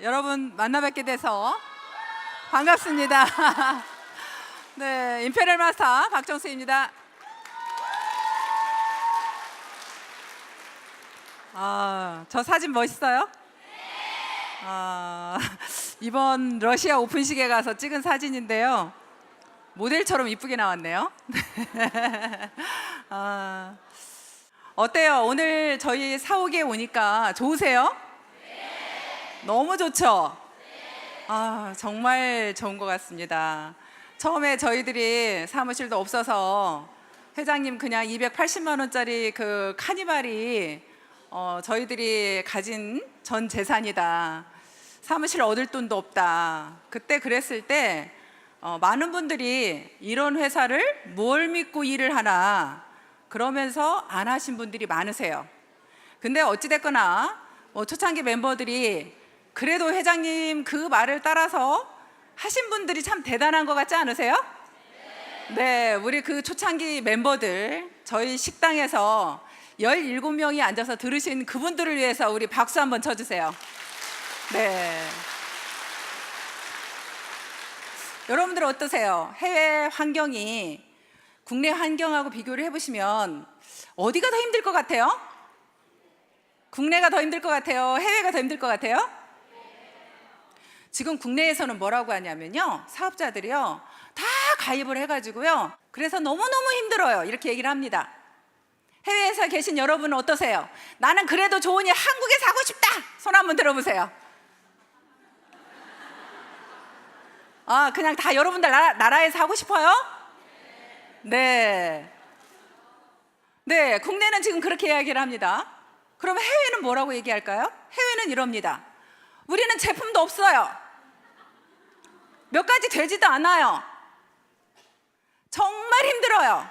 여러분 만나 뵙게 돼서 반갑습니다. 네, 임페리얼 마스터 박정수입니다. 저 사진 멋있어요? 이번 러시아 오픈식에 가서 찍은 사진인데요. 모델처럼 이쁘게 나왔네요. 어때요? 오늘 저희 사옥에 오니까 좋으세요? 너무 좋죠? 정말 좋은 것 같습니다. 처음에 저희들이 사무실도 없어서 회장님 그냥 280만 원짜리 그 카니발이 저희들이 가진 전 재산이다. 사무실 얻을 돈도 없다. 그때 그랬을 때 많은 분들이 이런 회사를 뭘 믿고 일을 하나 그러면서 안 하신 분들이 많으세요. 근데 어찌됐거나 초창기 멤버들이 그래도 회장님 그 말을 따라서 하신 분들이 참 대단한 것 같지 않으세요? 네, 우리 그 초창기 멤버들 저희 식당에서 17명이 앉아서 들으신 그분들을 위해서 우리 박수 한번 쳐주세요. 네. 여러분들 어떠세요? 해외 환경이 국내 환경하고 비교를 해보시면 어디가 더 힘들 것 같아요? 국내가 더 힘들 것 같아요? 해외가 더 힘들 것 같아요? 지금 국내에서는 뭐라고 하냐면요, 사업자들이요 다 가입을 해가지고요, 그래서 너무너무 힘들어요 이렇게 얘기를 합니다. 해외에서 계신 여러분은 어떠세요? 나는 그래도 좋으니 한국에 사고 싶다! 손 한번 들어보세요. 그냥 다 여러분들 나라에서 하고 싶어요? 네. 네, 국내는 지금 그렇게 이야기를 합니다. 그럼 해외는 뭐라고 얘기할까요? 해외는 이럽니다. 우리는 제품도 없어요. 몇 가지 되지도 않아요. 정말 힘들어요.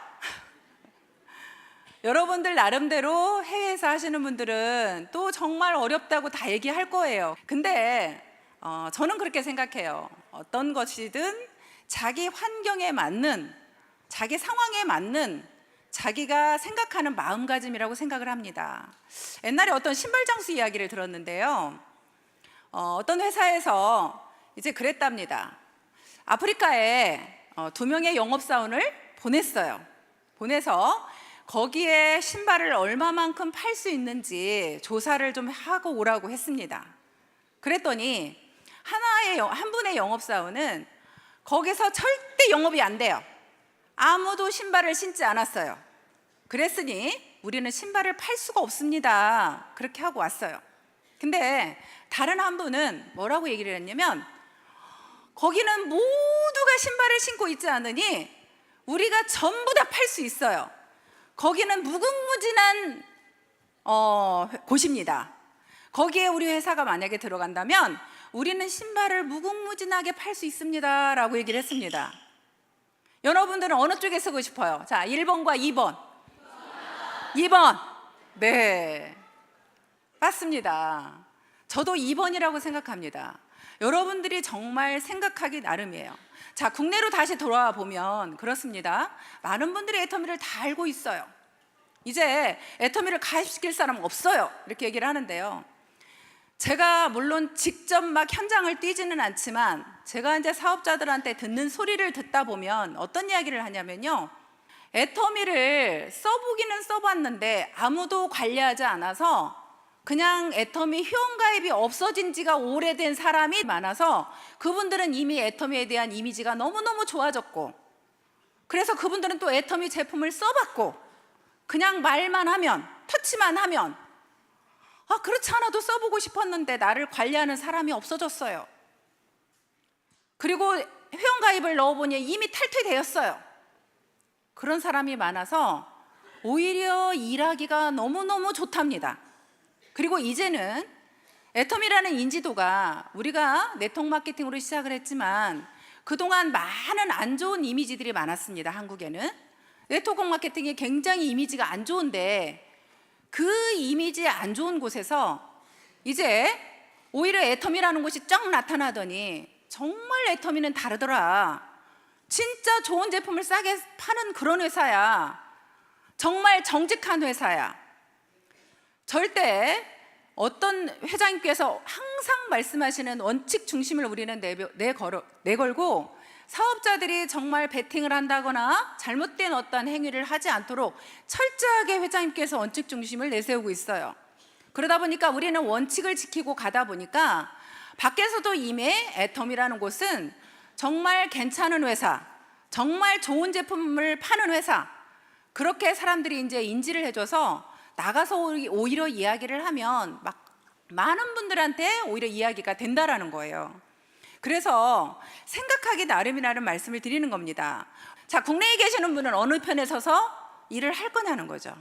여러분들 나름대로 해외에서 하시는 분들은 또 정말 어렵다고 다 얘기할 거예요. 근데 저는 그렇게 생각해요. 어떤 것이든 자기 환경에 맞는, 자기 상황에 맞는 자기가 생각하는 마음가짐이라고 생각을 합니다. 옛날에 어떤 신발 장수 이야기를 들었는데요. 어떤 회사에서 이제 그랬답니다. 아프리카에 2명의 영업사원을 보냈어요. 보내서 거기에 신발을 얼마만큼 팔 수 있는지 조사를 좀 하고 오라고 했습니다. 그랬더니 한 분의 영업사원은 거기서 절대 영업이 안 돼요. 아무도 신발을 신지 않았어요. 그랬으니 우리는 신발을 팔 수가 없습니다. 그렇게 하고 왔어요. 근데 다른 한 분은 뭐라고 얘기를 했냐면, 거기는 모두가 신발을 신고 있지 않으니 우리가 전부 다 팔 수 있어요. 거기는 무궁무진한 곳입니다. 거기에 우리 회사가 만약에 들어간다면 우리는 신발을 무궁무진하게 팔 수 있습니다 라고 얘기를 했습니다. 여러분들은 어느 쪽에 쓰고 싶어요? 자, 1번과 2번. 2번. 네, 맞습니다. 저도 2번이라고 생각합니다. 여러분들이 정말 생각하기 나름이에요. 자, 국내로 다시 돌아와 보면 그렇습니다. 많은 분들이 애터미를 다 알고 있어요. 이제 애터미를 가입시킬 사람 없어요 이렇게 얘기를 하는데요, 제가 물론 직접 막 현장을 뛰지는 않지만 제가 이제 사업자들한테 듣는 소리를 듣다 보면 어떤 이야기를 하냐면요, 애터미를 써보기는 써봤는데 아무도 관리하지 않아서 그냥 애터미 회원가입이 없어진 지가 오래된 사람이 많아서 그분들은 이미 애터미에 대한 이미지가 너무너무 좋아졌고, 그래서 그분들은 또 애터미 제품을 써봤고, 그냥 말만 하면, 터치만 하면 그렇지 않아도 써보고 싶었는데 나를 관리하는 사람이 없어졌어요. 그리고 회원가입을 넣어보니 이미 탈퇴되었어요. 그런 사람이 많아서 오히려 일하기가 너무너무 좋답니다. 그리고 이제는 애터미라는 인지도가, 우리가 네트워크 마케팅으로 시작을 했지만 그동안 많은 안 좋은 이미지들이 많았습니다. 한국에는 네트워크 마케팅이 굉장히 이미지가 안 좋은데, 그 이미지 안 좋은 곳에서 이제 오히려 애터미라는 곳이 쫙 나타나더니 정말 애터미는 다르더라, 진짜 좋은 제품을 싸게 파는 그런 회사야, 정말 정직한 회사야. 절대 어떤 회장님께서 항상 항상 말씀하시는 원칙 중심을 우리는 내걸고 사업자들이 정말 베팅을 한다거나 잘못된 어떤 행위를 하지 않도록 철저하게 회장님께서 원칙 중심을 내세우고 있어요. 그러다 보니까 우리는 원칙을 지키고 가다 보니까 밖에서도 이미 애텀이라는 곳은 정말 괜찮은 회사, 정말 좋은 제품을 파는 회사, 그렇게 사람들이 이제 인지를 해줘서 나가서 오히려 이야기를 하면 막 많은 분들한테 오히려 이야기가 된다라는 거예요. 그래서 생각하기 나름이라는 말씀을 드리는 겁니다. 자, 국내에 계시는 분은 어느 편에 서서 일을 할 거냐는 거죠.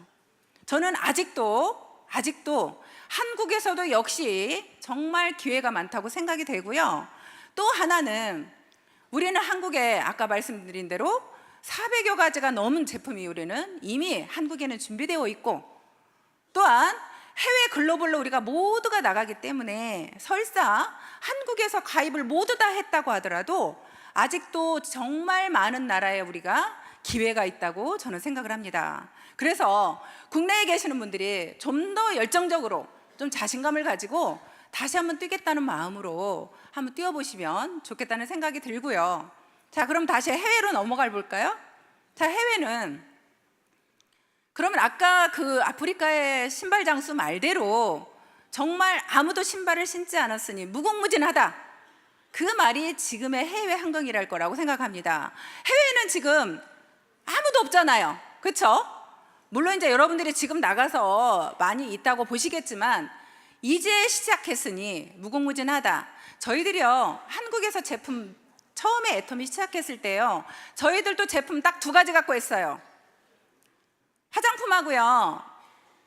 저는 아직도 한국에서도 역시 정말 기회가 많다고 생각이 되고요. 또 하나는 우리는 한국에 아까 말씀드린 대로 400여 가지가 넘은 제품이 우리는 이미 한국에는 준비되어 있고, 또한 해외 글로벌로 우리가 모두가 나가기 때문에 설사 한국에서 가입을 모두 다 했다고 하더라도 아직도 정말 많은 나라에 우리가 기회가 있다고 저는 생각을 합니다. 그래서 국내에 계시는 분들이 좀 더 열정적으로 좀 자신감을 가지고 다시 한번 뛰겠다는 마음으로 한번 뛰어보시면 좋겠다는 생각이 들고요. 자, 그럼 다시 해외로 넘어가 볼까요? 자, 해외는 그러면 아까 그 아프리카의 신발 장수 말대로 정말 아무도 신발을 신지 않았으니 무궁무진하다, 그 말이 지금의 해외 환경이랄 거라고 생각합니다. 해외에는 지금 아무도 없잖아요, 그렇죠? 물론 이제 여러분들이 지금 나가서 많이 있다고 보시겠지만 이제 시작했으니 무궁무진하다. 저희들이요, 한국에서 제품 처음에 애텀이 시작했을 때요, 저희들도 제품 딱 2가지 갖고 했어요. 화장품하고요,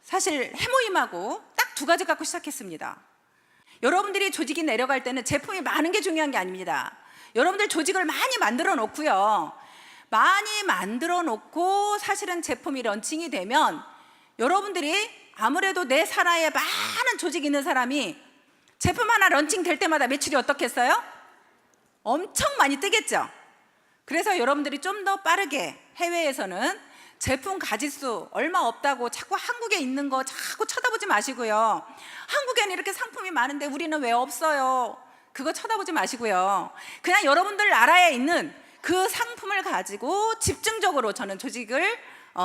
사실 해모임하고 딱 2가지 갖고 시작했습니다. 여러분들이 조직이 내려갈 때는 제품이 많은 게 중요한 게 아닙니다. 여러분들 조직을 많이 만들어 놓고요, 많이 만들어 놓고 사실은 제품이 런칭이 되면 여러분들이 아무래도 내 산하에 많은 조직이 있는 사람이 제품 하나 런칭 될 때마다 매출이 어떻겠어요? 엄청 많이 뜨겠죠. 그래서 여러분들이 좀 더 빠르게 해외에서는 제품 가짓수 얼마 없다고 자꾸 한국에 있는 거 자꾸 쳐다보지 마시고요. 한국에는 이렇게 상품이 많은데 우리는 왜 없어요? 그거 쳐다보지 마시고요. 그냥 여러분들 나라에 있는 그 상품을 가지고 집중적으로 저는 조직을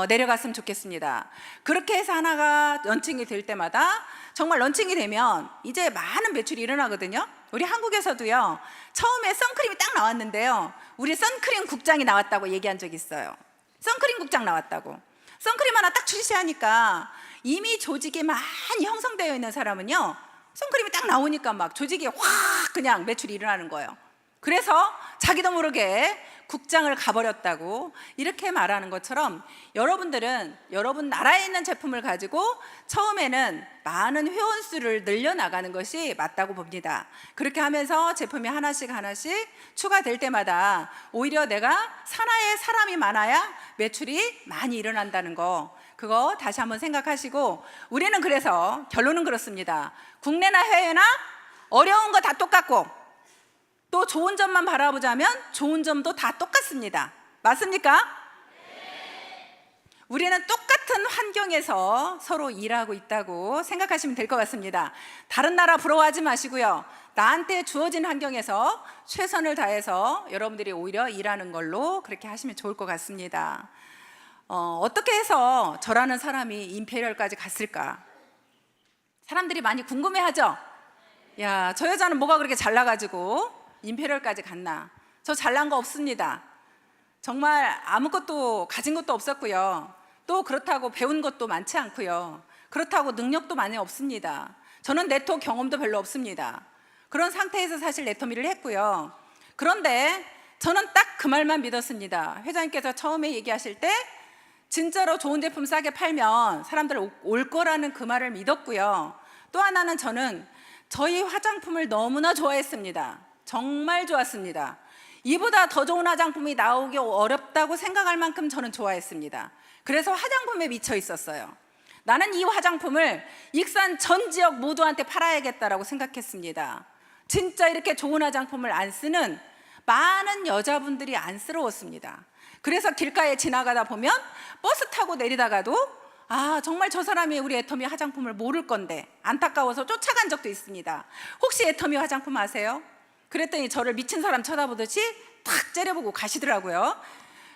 내려갔으면 좋겠습니다. 그렇게 해서 하나가 런칭이 될 때마다 정말 런칭이 되면 이제 많은 매출이 일어나거든요. 우리 한국에서도요, 처음에 선크림이 딱 나왔는데요, 우리 선크림 국장이 나왔다고 얘기한 적이 있어요. 선크림 국장 나왔다고. 선크림 하나 딱 출시하니까 이미 조직이 많이 형성되어 있는 사람은요, 선크림이 딱 나오니까 막 조직이 확 그냥 매출이 일어나는 거예요. 그래서 자기도 모르게 국장을 가버렸다고 이렇게 말하는 것처럼 여러분들은 여러분 나라에 있는 제품을 가지고 처음에는 많은 회원수를 늘려나가는 것이 맞다고 봅니다. 그렇게 하면서 제품이 하나씩 추가될 때마다 오히려 내가 산하에 사람이 많아야 매출이 많이 일어난다는 거, 그거 다시 한번 생각하시고, 우리는 그래서 결론은 그렇습니다. 국내나 해외나 어려운 거 다 똑같고 또 좋은 점만 바라보자면 좋은 점도 다 똑같습니다. 맞습니까? 네. 우리는 똑같은 환경에서 서로 일하고 있다고 생각하시면 될 것 같습니다. 다른 나라 부러워하지 마시고요, 나한테 주어진 환경에서 최선을 다해서 여러분들이 오히려 일하는 걸로 그렇게 하시면 좋을 것 같습니다. 어떻게 해서 저라는 사람이 임페리얼까지 갔을까? 사람들이 많이 궁금해하죠? 야, 저 여자는 뭐가 그렇게 잘나가지고 임페리얼까지 갔나? 저 잘난 거 없습니다. 정말 아무것도 가진 것도 없었고요, 또 그렇다고 배운 것도 많지 않고요, 그렇다고 능력도 많이 없습니다. 저는 네트워크 경험도 별로 없습니다. 그런 상태에서 사실 네터미를 했고요. 그런데 저는 딱 그 말만 믿었습니다. 회장님께서 처음에 얘기하실 때 진짜로 좋은 제품 싸게 팔면 사람들 올 거라는 그 말을 믿었고요. 또 하나는 저는 저희 화장품을 너무나 좋아했습니다. 정말 좋았습니다. 이보다 더 좋은 화장품이 나오기 어렵다고 생각할 만큼 저는 좋아했습니다. 그래서 화장품에 미쳐 있었어요. 나는 이 화장품을 익산 전 지역 모두한테 팔아야겠다라고 생각했습니다. 진짜 이렇게 좋은 화장품을 안 쓰는 많은 여자분들이 안쓰러웠습니다. 그래서 길가에 지나가다 보면 버스 타고 내리다가도 정말 저 사람이 우리 애터미 화장품을 모를 건데 안타까워서 쫓아간 적도 있습니다. 혹시 애터미 화장품 아세요? 그랬더니 저를 미친 사람 쳐다보듯이 탁 째려보고 가시더라고요.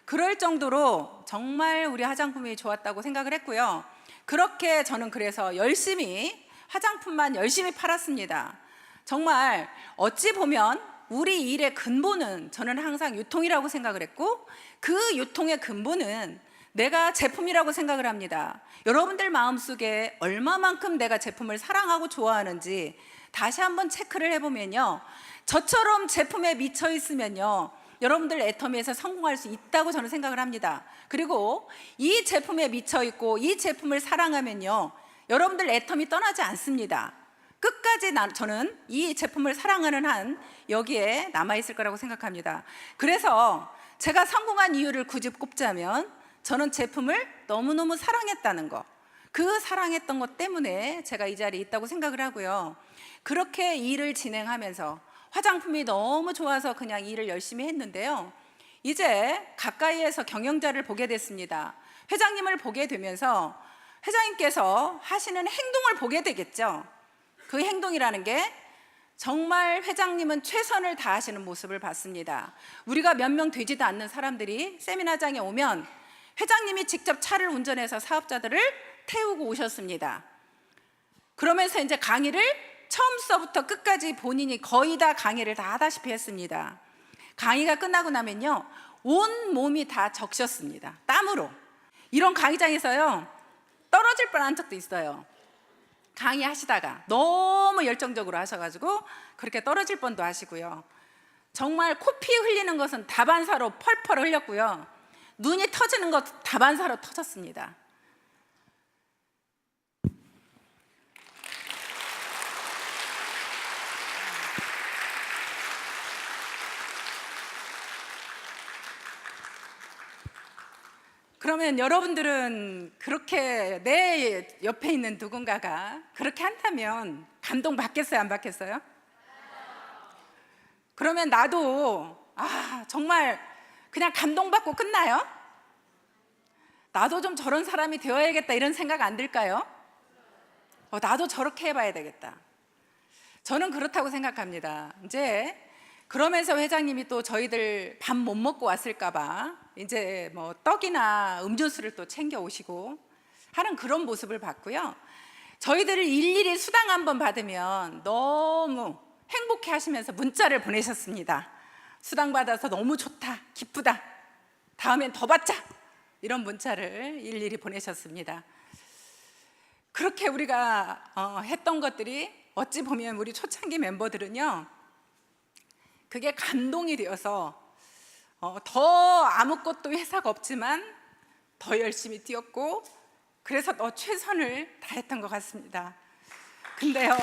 그럴 정도로 정말 우리 화장품이 좋았다고 생각을 했고요. 그렇게 저는 그래서 열심히 화장품만 열심히 팔았습니다. 정말 어찌 보면 우리 일의 근본은 저는 항상 유통이라고 생각을 했고, 그 유통의 근본은 내가 제품이라고 생각을 합니다. 여러분들 마음속에 얼마만큼 내가 제품을 사랑하고 좋아하는지 다시 한번 체크를 해보면요, 저처럼 제품에 미쳐 있으면요, 여러분들 애터미에서 성공할 수 있다고 저는 생각을 합니다. 그리고 이 제품에 미쳐 있고 이 제품을 사랑하면요, 여러분들 애터미 떠나지 않습니다. 끝까지 저는 이 제품을 사랑하는 한 여기에 남아있을 거라고 생각합니다. 그래서 제가 성공한 이유를 굳이 꼽자면 저는 제품을 너무너무 사랑했다는 거, 그 사랑했던 것 때문에 제가 이 자리에 있다고 생각을 하고요. 그렇게 일을 진행하면서 화장품이 너무 좋아서 그냥 일을 열심히 했는데요, 이제 가까이에서 경영자를 보게 됐습니다. 회장님을 보게 되면서 회장님께서 하시는 행동을 보게 되겠죠. 그 행동이라는 게 정말 회장님은 최선을 다하시는 모습을 봤습니다. 우리가 몇 명 되지도 않는 사람들이 세미나장에 오면 회장님이 직접 차를 운전해서 사업자들을 태우고 오셨습니다. 그러면서 이제 강의를 처음서부터 끝까지 본인이 거의 다 강의를 다 하다시피 했습니다. 강의가 끝나고 나면요, 온 몸이 다 적셨습니다. 땀으로. 이런 강의장에서요, 떨어질 뻔한 적도 있어요. 강의하시다가 너무 열정적으로 하셔가지고 그렇게 떨어질 뻔도 하시고요. 정말 코피 흘리는 것은 다반사로 펄펄 흘렸고요. 눈이 터지는 것도 다반사로 터졌습니다. 그러면 여러분들은 그렇게 내 옆에 있는 누군가가 그렇게 한다면 감동 받겠어요, 안 받겠어요? 그러면 나도 정말 그냥 감동받고 끝나요? 나도 좀 저런 사람이 되어야겠다 이런 생각 안 들까요? 나도 저렇게 해봐야 되겠다. 저는 그렇다고 생각합니다. 이제 그러면서 회장님이 또 저희들 밥 못 먹고 왔을까봐 이제 뭐 떡이나 음료수를 또 챙겨 오시고 하는 그런 모습을 봤고요. 저희들을 일일이 수당 한번 받으면 너무 행복해 하시면서 문자를 보내셨습니다. 수당 받아서 너무 좋다, 기쁘다, 다음엔 더 받자, 이런 문자를 일일이 보내셨습니다. 그렇게 우리가 했던 것들이 어찌 보면 우리 초창기 멤버들은요, 그게 감동이 되어서 더 아무것도 회사가 없지만 더 열심히 뛰었고, 그래서 더 최선을 다했던 것 같습니다. 근데요,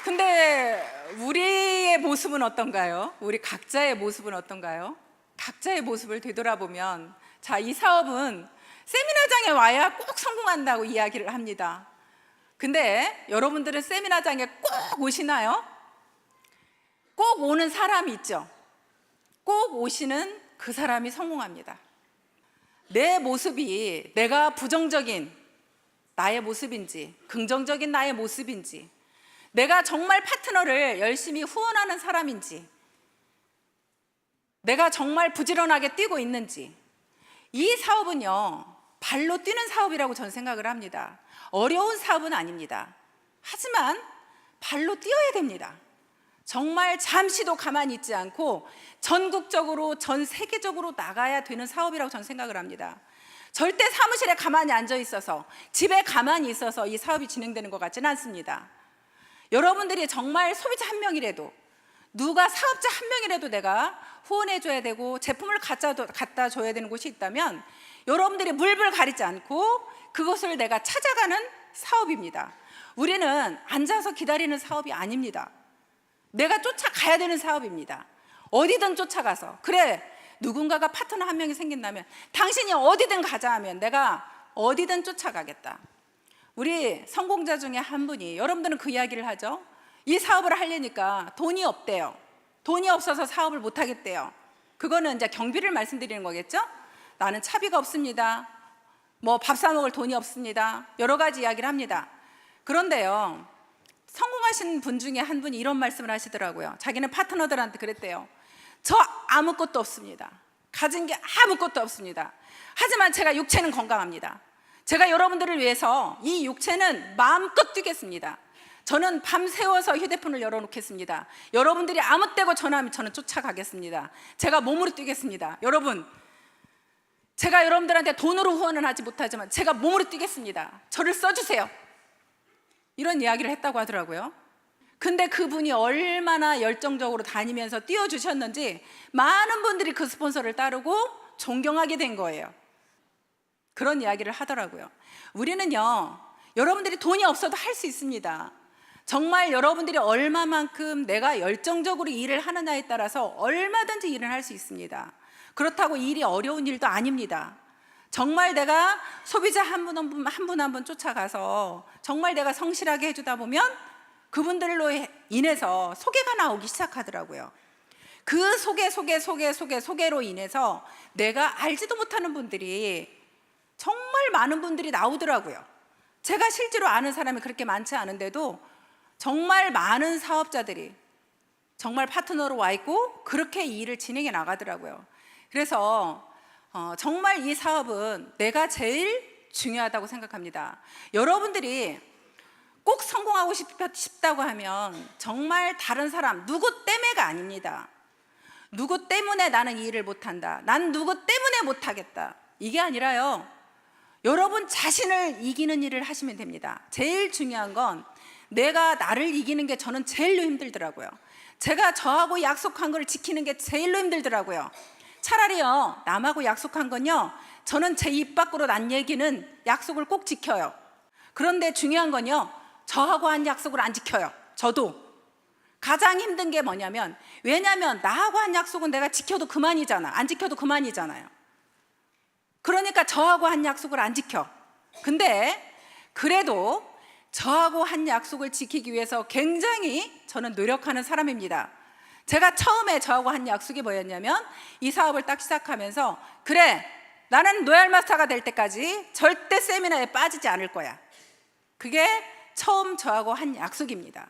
근데 우리의 모습은 어떤가요? 우리 각자의 모습은 어떤가요? 각자의 모습을 되돌아보면, 자, 이 사업은 세미나장에 와야 꼭 성공한다고 이야기를 합니다. 근데 여러분들은 세미나장에 꼭 오시나요? 꼭 오는 사람이 있죠. 꼭 오시는 그 사람이 성공합니다. 내 모습이 내가 부정적인 나의 모습인지 긍정적인 나의 모습인지, 내가 정말 파트너를 열심히 후원하는 사람인지, 내가 정말 부지런하게 뛰고 있는지, 이 사업은요, 발로 뛰는 사업이라고 저는 생각을 합니다. 어려운 사업은 아닙니다. 하지만 발로 뛰어야 됩니다. 정말 잠시도 가만히 있지 않고 전국적으로, 전 세계적으로 나가야 되는 사업이라고 저는 생각을 합니다. 절대 사무실에 가만히 앉아 있어서, 집에 가만히 있어서 이 사업이 진행되는 것 같지는 않습니다. 여러분들이 정말 소비자 한 명이라도, 누가 사업자 한 명이라도 내가 후원해줘야 되고 제품을 갖다 줘야 되는 곳이 있다면 여러분들이 물불 가리지 않고 그것을 내가 찾아가는 사업입니다. 우리는 앉아서 기다리는 사업이 아닙니다. 내가 쫓아가야 되는 사업입니다. 어디든 쫓아가서, 그래, 누군가가 파트너 한 명이 생긴다면 당신이 어디든 가자 하면 내가 어디든 쫓아가겠다. 우리 성공자 중에 한 분이, 여러분들은 그 이야기를 하죠. 이 사업을 하려니까 돈이 없대요. 돈이 없어서 사업을 못 하겠대요. 그거는 이제 경비를 말씀드리는 거겠죠? 나는 차비가 없습니다. 뭐 밥 사 먹을 돈이 없습니다. 여러 가지 이야기를 합니다. 그런데요, 성공하신 분 중에 한 분이 이런 말씀을 하시더라고요. 자기는 파트너들한테 그랬대요. 저 아무것도 없습니다. 가진 게 아무것도 없습니다. 하지만 제가 육체는 건강합니다. 제가 여러분들을 위해서 이 육체는 마음껏 뛰겠습니다. 저는 밤새워서 휴대폰을 열어놓겠습니다. 여러분들이 아무 때고 전화하면 저는 쫓아가겠습니다. 제가 몸으로 뛰겠습니다. 여러분, 제가 여러분들한테 돈으로 후원은 하지 못하지만 제가 몸으로 뛰겠습니다. 저를 써주세요. 이런 이야기를 했다고 하더라고요. 근데 그분이 얼마나 열정적으로 다니면서 띄워주셨는지 많은 분들이 그 스폰서를 따르고 존경하게 된 거예요. 그런 이야기를 하더라고요. 우리는요, 여러분들이 돈이 없어도 할 수 있습니다. 정말 여러분들이 얼마만큼 내가 열정적으로 일을 하느냐에 따라서 얼마든지 일을 할 수 있습니다. 그렇다고 일이 어려운 일도 아닙니다. 정말 내가 소비자 한 분 한 분 쫓아가서 정말 내가 성실하게 해주다 보면 그분들로 인해서 소개가 나오기 시작하더라고요. 그 소개로 인해서 내가 알지도 못하는 분들이 정말 많은 분들이 나오더라고요. 제가 실제로 아는 사람이 그렇게 많지 않은데도 정말 많은 사업자들이 정말 파트너로 와 있고 그렇게 이 일을 진행해 나가더라고요. 그래서 정말 이 사업은 내가 제일 중요하다고 생각합니다. 여러분들이 꼭 성공하고 싶다고 하면 정말 다른 사람 누구 때문에가 아닙니다. 누구 때문에 나는 이 일을 못한다, 난 누구 때문에 못하겠다, 이게 아니라요, 여러분 자신을 이기는 일을 하시면 됩니다. 제일 중요한 건 내가 나를 이기는 게 저는 제일로 힘들더라고요. 제가 저하고 약속한 걸 지키는 게 제일로 힘들더라고요. 차라리요, 남하고 약속한 건요, 저는 제 입 밖으로 난 얘기는 약속을 꼭 지켜요. 그런데 중요한 건요, 저하고 한 약속을 안 지켜요. 저도. 가장 힘든 게 뭐냐면, 왜냐면 나하고 한 약속은 내가 지켜도 그만이잖아. 안 지켜도 그만이잖아요. 그러니까 저하고 한 약속을 안 지켜. 근데 그래도 저하고 한 약속을 지키기 위해서 굉장히 저는 노력하는 사람입니다. 제가 처음에 저하고 한 약속이 뭐였냐면, 이 사업을 딱 시작하면서, 그래, 나는 로얄 마스터가 될 때까지 절대 세미나에 빠지지 않을 거야. 그게 처음 저하고 한 약속입니다.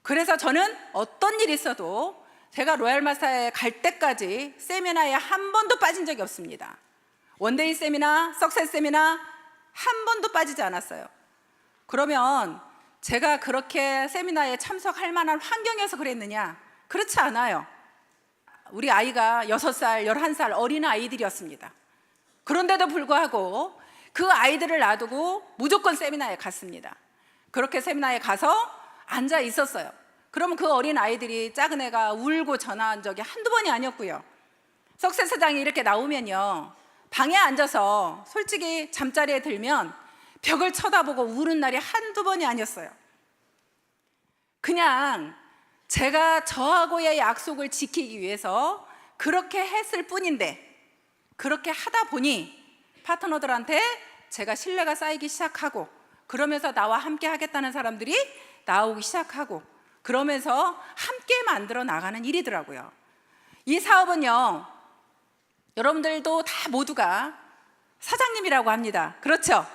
그래서 저는 어떤 일이 있어도 제가 로얄 마스터에 갈 때까지 세미나에 한 번도 빠진 적이 없습니다. 원데이 세미나, 석세스 세미나 한 번도 빠지지 않았어요. 그러면 제가 그렇게 세미나에 참석할 만한 환경에서 그랬느냐? 그렇지 않아요. 우리 아이가 6살, 11살 어린 아이들이었습니다. 그런데도 불구하고 그 아이들을 놔두고 무조건 세미나에 갔습니다. 그렇게 세미나에 가서 앉아 있었어요. 그러면 그 어린 아이들이, 작은 애가 울고 전화한 적이 한두 번이 아니었고요. 석세사장이 이렇게 나오면요, 방에 앉아서 솔직히 잠자리에 들면 벽을 쳐다보고 우는 날이 한두 번이 아니었어요. 그냥 제가 저하고의 약속을 지키기 위해서 그렇게 했을 뿐인데, 그렇게 하다 보니 파트너들한테 제가 신뢰가 쌓이기 시작하고, 그러면서 나와 함께 하겠다는 사람들이 나오기 시작하고, 그러면서 함께 만들어 나가는 일이더라고요. 이 사업은요, 여러분들도 다 모두가 사장님이라고 합니다. 그렇죠?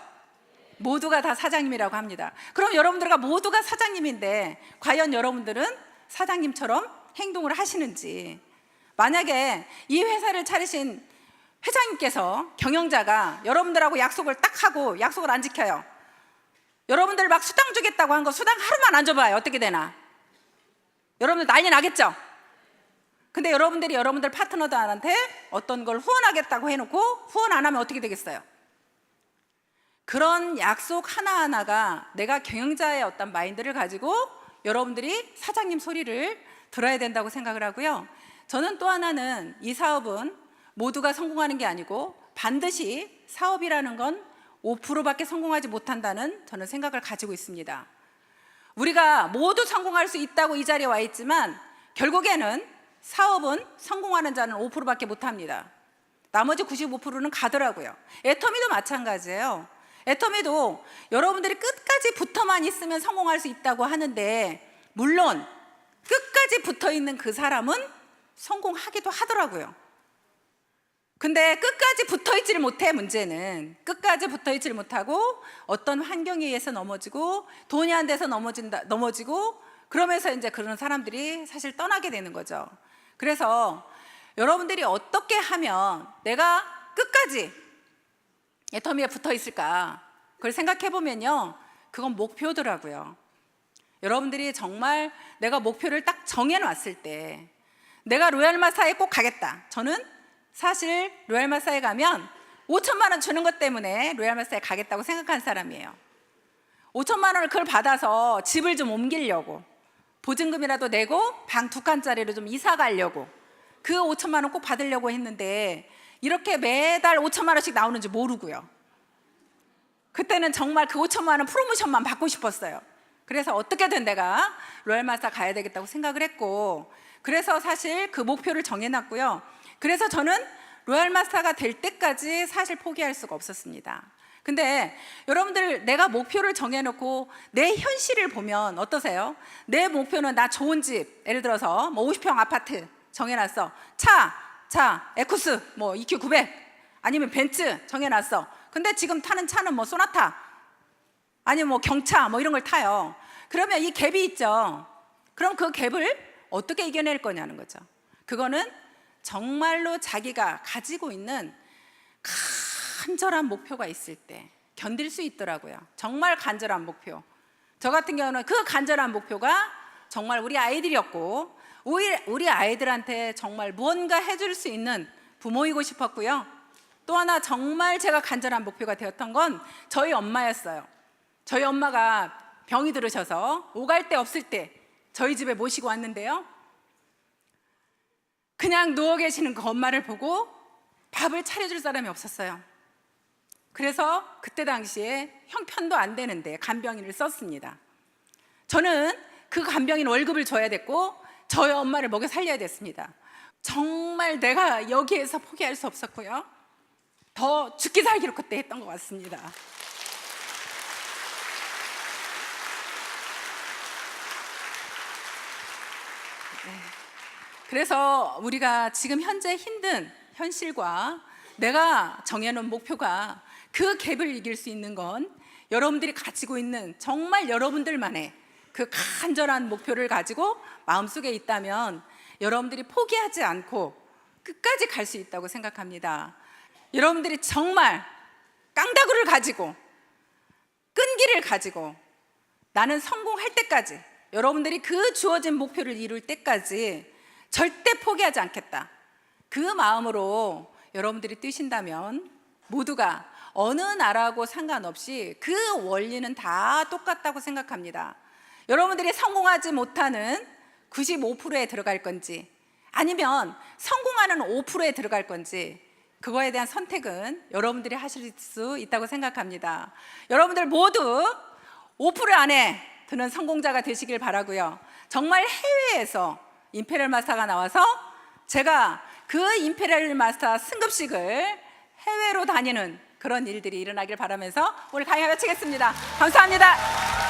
모두가 다 사장님이라고 합니다. 그럼 여러분들과 모두가 사장님인데 과연 여러분들은 사장님처럼 행동을 하시는지, 만약에 이 회사를 차리신 회장님께서, 경영자가 여러분들하고 약속을 딱 하고 약속을 안 지켜요. 여러분들 막 수당 주겠다고 한 거 수당 하루만 안 줘봐요. 어떻게 되나? 여러분들 난리 나겠죠? 근데 여러분들이 여러분들 파트너들한테 어떤 걸 후원하겠다고 해놓고 후원 안 하면 어떻게 되겠어요? 그런 약속 하나하나가 내가 경영자의 어떤 마인드를 가지고 여러분들이 사장님 소리를 들어야 된다고 생각을 하고요. 저는 또 하나는, 이 사업은 모두가 성공하는 게 아니고 반드시 사업이라는 건 5%밖에 성공하지 못한다는 저는 생각을 가지고 있습니다. 우리가 모두 성공할 수 있다고 이 자리에 와 있지만 결국에는 사업은 성공하는 자는 5%밖에 못합니다. 나머지 95%는 가더라고요. 애터미도 마찬가지예요. 애터미도 여러분들이 끝까지 붙어만 있으면 성공할 수 있다고 하는데, 물론 끝까지 붙어 있는 그 사람은 성공하기도 하더라고요. 근데 끝까지 붙어있지를 못해. 문제는 끝까지 붙어있지를 못하고 어떤 환경에 의해서 넘어지고 돈이 안 돼서 넘어지고 그러면서 이제 그런 사람들이 사실 떠나게 되는 거죠. 그래서 여러분들이 어떻게 하면 내가 끝까지 애터미에 붙어 있을까, 그걸 생각해 보면요, 그건 목표더라고요. 여러분들이 정말 내가 목표를 딱 정해놨을 때 내가 로얄 마사에 꼭 가겠다. 저는 사실 로얄 마사에 가면 5천만 원 주는 것 때문에 로얄 마사에 가겠다고 생각한 사람이에요. 5천만 원을 그걸 받아서 집을 좀 옮기려고, 보증금이라도 내고 방 2칸짜리로 좀 이사 가려고, 그 5천만 원 꼭 받으려고 했는데 이렇게 매달 5천만 원씩 나오는지 모르고요. 그때는 정말 그 5천만 원 프로모션만 받고 싶었어요. 그래서 어떻게든 내가 로얄 마사 가야 되겠다고 생각을 했고, 그래서 사실 그 목표를 정해놨고요. 그래서 저는 로얄 마사가 될 때까지 사실 포기할 수가 없었습니다. 근데 여러분들, 내가 목표를 정해놓고 내 현실을 보면 어떠세요? 내 목표는 나 좋은 집, 예를 들어서 뭐 50평 아파트 정해놨어. 차 에쿠스 뭐 EQ 900 아니면 벤츠 정해놨어. 근데 지금 타는 차는 뭐 소나타 아니면 뭐 경차 뭐 이런 걸 타요. 그러면 이 갭이 있죠. 그럼 그 갭을 어떻게 이겨낼 거냐는 거죠. 그거는 정말로 자기가 가지고 있는 간절한 목표가 있을 때 견딜 수 있더라고요. 정말 간절한 목표. 저 같은 경우는 그 간절한 목표가 정말 우리 아이들이었고, 우리 아이들한테 정말 무언가 해줄 수 있는 부모이고 싶었고요. 또 하나 정말 제가 간절한 목표가 되었던 건 저희 엄마였어요. 저희 엄마가 병이 들으셔서 오갈 데 없을 때 저희 집에 모시고 왔는데요, 그냥 누워 계시는 그 엄마를 보고 밥을 차려줄 사람이 없었어요. 그래서 그때 당시에 형편도 안 되는데 간병인을 썼습니다. 저는 그 간병인 월급을 줘야 됐고 저희 엄마를 먹여 살려야 됐습니다. 정말 내가 여기에서 포기할 수 없었고요, 더 죽기 살기로 그때 했던 것 같습니다. 네. 그래서 우리가 지금 현재 힘든 현실과 내가 정해놓은 목표가 그 갭을 이길 수 있는 건 여러분들이 가지고 있는 정말 여러분들만의 그 간절한 목표를 가지고 마음속에 있다면 여러분들이 포기하지 않고 끝까지 갈 수 있다고 생각합니다. 여러분들이 정말 깡다구를 가지고 끈기를 가지고 나는 성공할 때까지, 여러분들이 그 주어진 목표를 이룰 때까지 절대 포기하지 않겠다, 그 마음으로 여러분들이 뛰신다면 모두가 어느 나라하고 상관없이 그 원리는 다 똑같다고 생각합니다. 여러분들이 성공하지 못하는 95%에 들어갈 건지 아니면 성공하는 5%에 들어갈 건지, 그거에 대한 선택은 여러분들이 하실 수 있다고 생각합니다. 여러분들 모두 5% 안에 드는 성공자가 되시길 바라고요. 정말 해외에서 임페리얼 마스터가 나와서 제가 그 임페리얼 마스터 승급식을 해외로 다니는 그런 일들이 일어나길 바라면서 오늘 강의 마치겠습니다. 감사합니다.